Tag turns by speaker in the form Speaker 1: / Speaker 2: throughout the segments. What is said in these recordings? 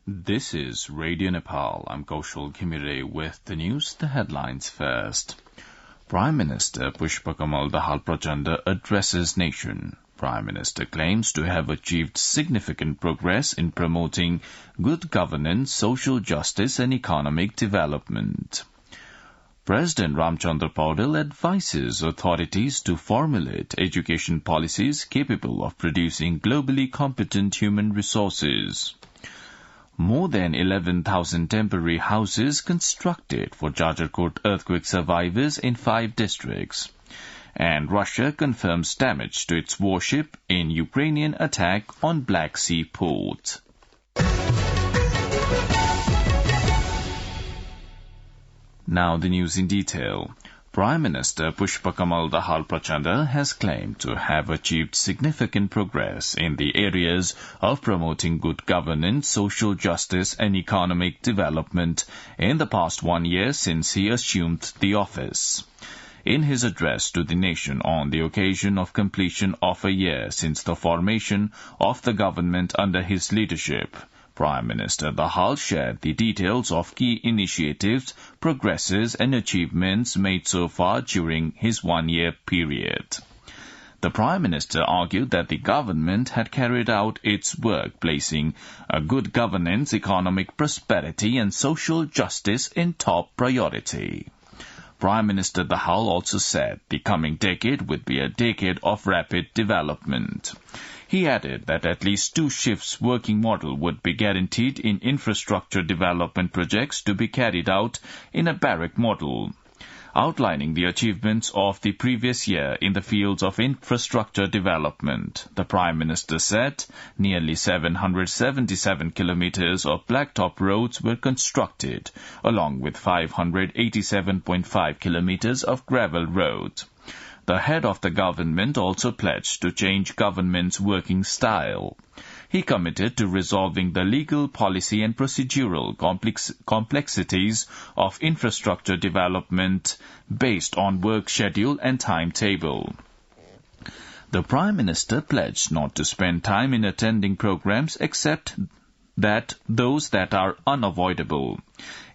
Speaker 1: This is Radio Nepal. I'm Kaushal Khimire with the news. The headlines first. Prime Minister Pushpakamal Dahal Prachanda addresses nation. Prime Minister claims to have achieved significant progress in promoting good governance, social justice and economic development. President Ramchandra Paudel advises authorities to formulate education policies capable of producing globally competent human resources. More than 11,000 temporary houses constructed for Jajarkot earthquake survivors in 5 districts. And Russia confirms damage to its warship in Ukrainian attack on Black Sea port. Now the news in detail. Prime Minister Pushpakamal Dahal Prachanda has claimed to have achieved significant progress in the areas of promoting good governance, social justice and economic development in the past 1 year since he assumed the office. In his address to the nation on the occasion of completion of a year since the formation of the government under his leadership, Prime Minister Dahal shared the details of key initiatives, progresses and achievements made so far during his 1-year period. The Prime Minister argued that the government had carried out its work placing a good governance, economic prosperity and social justice in top priority. Prime Minister Dahal also said the coming decade would be a decade of rapid development. He added that at least 2 shifts working model would be guaranteed in infrastructure development projects to be carried out in a barrack model. Outlining the achievements of the previous year in the fields of infrastructure development, the Prime Minister said nearly 777 kilometers of blacktop roads were constructed, along with 587.5 kilometers of gravel road. The head of the government also pledged to change government's working style. He committed to resolving the legal, policy and procedural complexities of infrastructure development based on work schedule and timetable. The Prime Minister pledged not to spend time in attending programs except those that are unavoidable.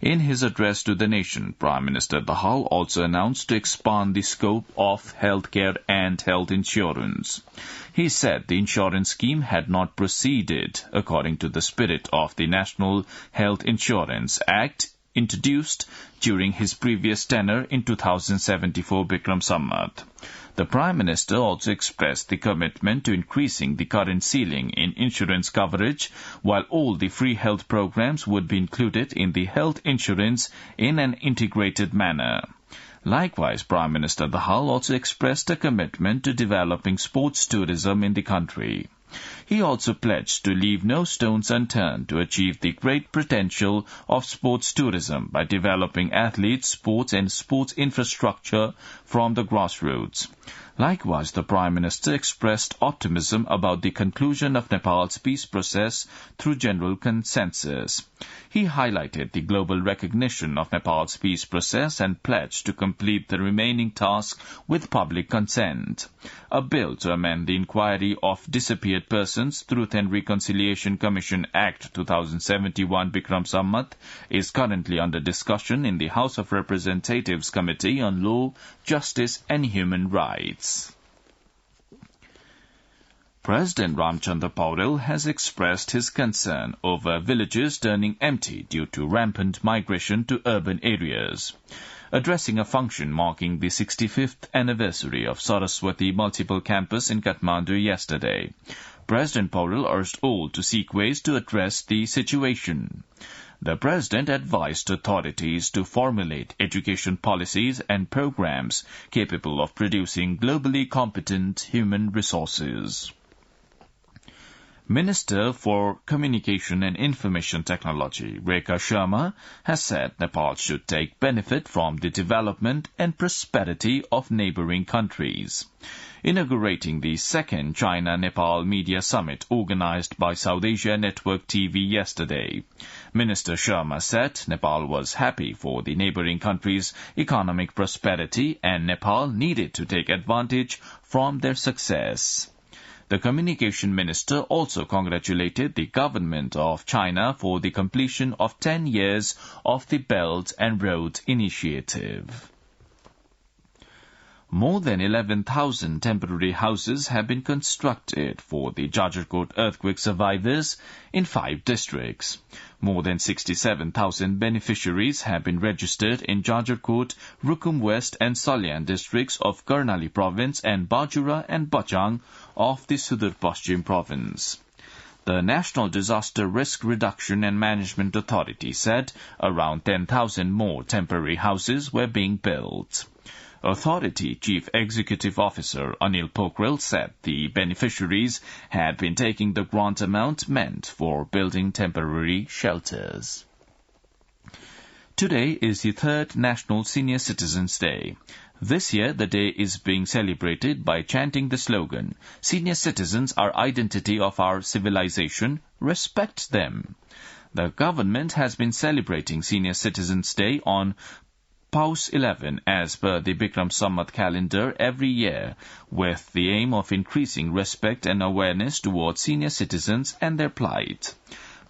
Speaker 1: In his address to the nation, Prime Minister Dahal also announced to expand the scope of healthcare and health insurance. He said the insurance scheme had not proceeded according to the spirit of the National Health Insurance Act introduced during his previous tenure in 2074 Bikram Sammat. The Prime Minister also expressed the commitment to increasing the current ceiling in insurance coverage, while all the free health programs would be included in the health insurance in an integrated manner. Likewise, Prime Minister Dahal also expressed a commitment to developing sports tourism in the country. He also pledged to leave no stones unturned to achieve the great potential of sports tourism by developing athletes, sports and sports infrastructure from the grassroots. Likewise, the Prime Minister expressed optimism about the conclusion of Nepal's peace process through general consensus. He highlighted the global recognition of Nepal's peace process and pledged to complete the remaining tasks with public consent. A bill to amend the Inquiry of Disappeared Persons, Truth and Reconciliation Commission Act 2071 Bikram Sammat is currently under discussion in the House of Representatives Committee on Law, Justice and Human Rights. President Ramchandra Paudel has expressed his concern over villages turning empty due to rampant migration to urban areas. Addressing a function marking the 65th anniversary of Saraswati Multiple Campus in Kathmandu yesterday, President Paudel urged all to seek ways to address the situation. The President advised authorities to formulate education policies and programs capable of producing globally competent human resources. Minister for Communication and Information Technology, Rekha Sharma, has said Nepal should take benefit from the development and prosperity of neighboring countries. Inaugurating the second China-Nepal Media Summit organized by South Asia Network TV yesterday, Minister Sharma said Nepal was happy for the neighboring countries' economic prosperity and Nepal needed to take advantage from their success. The communication minister also congratulated the government of China for the completion of 10 years of the Belt and Road Initiative. More than 11,000 temporary houses have been constructed for the Jajarkot earthquake survivors in 5 districts. More than 67,000 beneficiaries have been registered in Jajarkot, Rukum West and Salyan districts of Karnali province and Bajura and Bachang of the Sudur Paschim province. The National Disaster Risk Reduction and Management Authority said around 10,000 more temporary houses were being built. Authority Chief Executive Officer Anil Pokhrel said the beneficiaries had been taking the grant amount meant for building temporary shelters. Today is the 3rd National Senior Citizens Day. This year, the day is being celebrated by chanting the slogan, "Senior citizens are identity of our civilization, respect them." The government has been celebrating Senior Citizens Day on Paus 11 as per the Bikram Sammat calendar every year, with the aim of increasing respect and awareness towards senior citizens and their plight.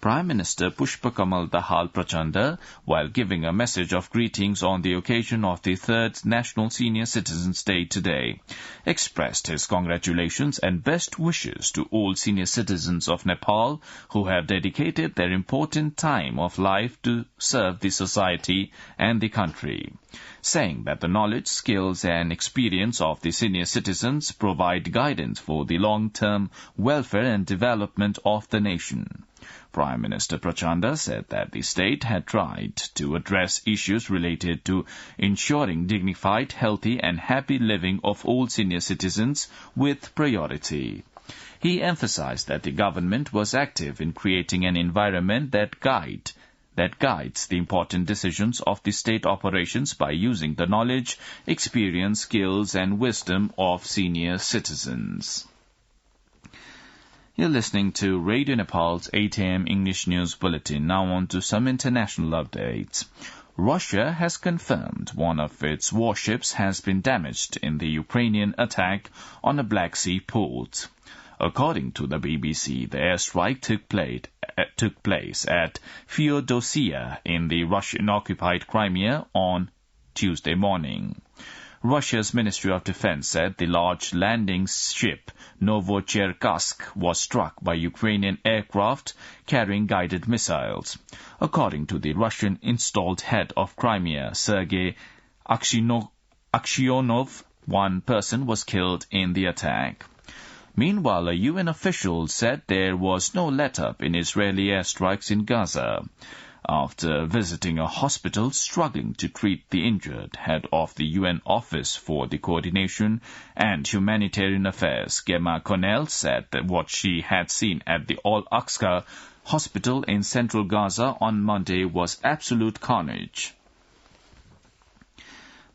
Speaker 1: Prime Minister Pushpakamal Dahal Prachanda, while giving a message of greetings on the occasion of the 3rd National Senior Citizens Day today, expressed his congratulations and best wishes to all senior citizens of Nepal who have dedicated their important time of life to serve the society and the country, saying that the knowledge, skills and experience of the senior citizens provide guidance for the long-term welfare and development of the nation. Prime Minister Prachanda said that the state had tried to address issues related to ensuring dignified, healthy and happy living of all senior citizens with priority. He emphasized that the government was active in creating an environment that guides the important decisions of the state operations by using the knowledge, experience, skills and wisdom of senior citizens. You're listening to Radio Nepal's 8 a.m. English News Bulletin. Now on to some international updates. Russia has confirmed one of its warships has been damaged in the Ukrainian attack on a Black Sea port. According to the BBC, the airstrike took place at Feodosia in the Russian-occupied Crimea on Tuesday morning. Russia's Ministry of Defense said the large landing ship Novocherkassk was struck by Ukrainian aircraft carrying guided missiles. According to the Russian-installed head of Crimea, Sergei Aksionov, one person was killed in the attack. Meanwhile, a UN official said there was no let-up in Israeli airstrikes in Gaza. After visiting a hospital struggling to treat the injured, head of the UN Office for the Coordination and Humanitarian Affairs, Gemma Connell, said that what she had seen at the Al-Aqsa hospital in central Gaza on Monday was absolute carnage.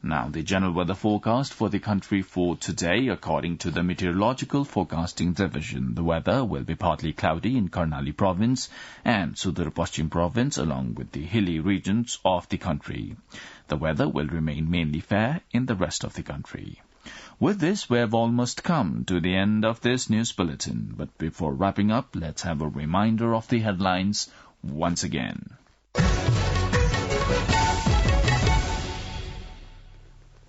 Speaker 1: Now, the general weather forecast for the country for today, according to the Meteorological Forecasting Division. The weather will be partly cloudy in Karnali province and Sudur Paschim province, along with the hilly regions of the country. The weather will remain mainly fair in the rest of the country. With this, we have almost come to the end of this news bulletin. But before wrapping up, let's have a reminder of the headlines once again.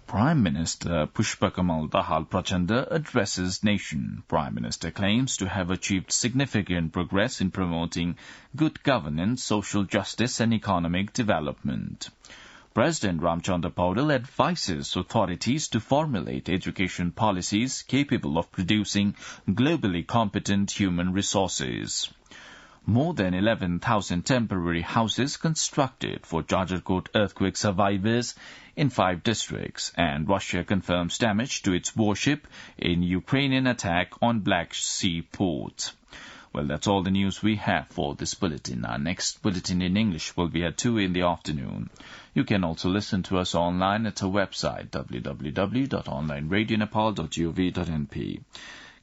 Speaker 1: Prime Minister Pushpakamal Dahal Prachanda addresses nation. Prime Minister claims to have achieved significant progress in promoting good governance, social justice and economic development. President Ramchandra Paudel advises authorities to formulate education policies capable of producing globally competent human resources. More than 11,000 temporary houses constructed for Jajarkot earthquake survivors in 5 districts, and Russia confirms damage to its warship in Ukrainian attack on Black Sea port. Well, that's all the news we have for this bulletin. Our next bulletin in English will be at 2 in the afternoon. You can also listen to us online at our website, www.onlineradionepal.gov.np.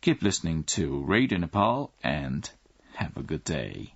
Speaker 1: Keep listening to Radio Nepal and have a good day.